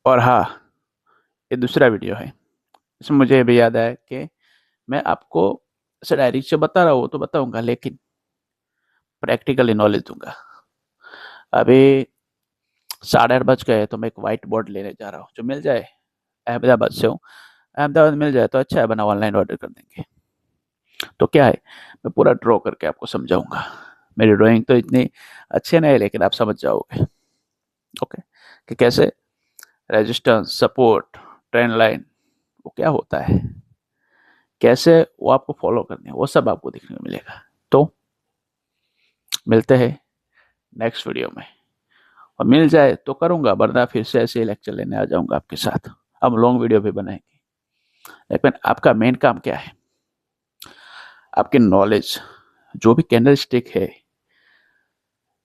और हाँ, ये दूसरा वीडियो है। इसमें मुझे ये भी याद आया कि मैं आपको ऐसे डायरी से बता रहा हूँ तो बताऊंगा, लेकिन प्रैक्टिकली नॉलेज दूंगा। अभी 8:30 बज गए तो मैं एक वाइट बोर्ड लेने जा रहा हूँ, जो मिल जाए। अहमदाबाद से हूँ। अहमदाबाद मिल जाए तो अच्छा है, बना ऑनलाइन ऑर्डर कर देंगे। तो क्या है, मैं पूरा ड्रॉ करके आपको समझाऊंगा। मेरी ड्राइंग तो इतनी अच्छी नहीं है, लेकिन आप समझ जाओगे। ओके, कि कैसे रेजिस्टेंस, सपोर्ट, ट्रेंड लाइन, वो क्या होता है, कैसे वो आपको फॉलो करने हैं, वो सब आपको देखने को मिलेगा। तो मिलते हैं नेक्स्ट वीडियो में। और मिल जाए तो करूंगा, वरना फिर से ऐसे ही लेक्चर लेने आ जाऊंगा आपके साथ। हम लॉन्ग वीडियो भी बनाएंगे। लेकिन आपका मेन काम क्या है, आपकी नॉलेज, जो भी कैंडल स्टिक है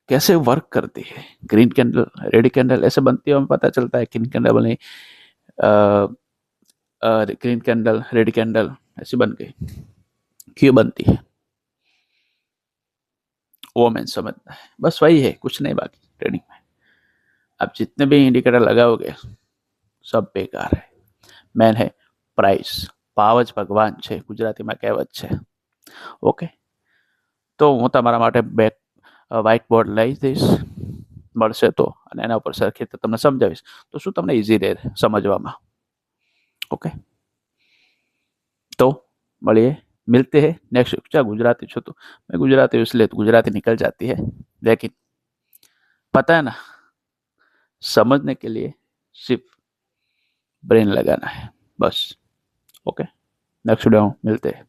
कैसे वर्क करती है, ग्रीन कैंडल, रेड कैंडल ऐसे बनती है, हमें पता चलता है किन कैंडल बने, ग्रीन कैंडल, रेड कैंडल ऐसी बन गई, क्यों बनती है, वो मैंने समझना है। बस वही है, कुछ नहीं बाकी ट्रेडिंग में। आप जितने भी इंडिकेटर लगाओगे सब बेकार है। मेन है प्राइस। ભાવ જ ભગવાન છે, ગુજરાતીમાં કહેવત છે। ઓકે, તો હું તમારા માટે બે વ્હાઇટ બોર્ડ લઈ જઈશ, મળશે તો, અને એના ઉપર સરખી રીતે તમને સમજાવીશ, તો શું તમને ઇઝી રહે समझવામાં। ओके, तो મળીએ, मिलते हैं नेक्स्ट। क्या गुजराती छो तो मैं गुजराती हूँ, इसलिए तो गुजराती निकल जाती है, लेकिन पता है ना, समझने के लिए सिर्फ ब्रेन लगाना है बस। ओके, नेक्स्ट वीडियो मिलते हैं।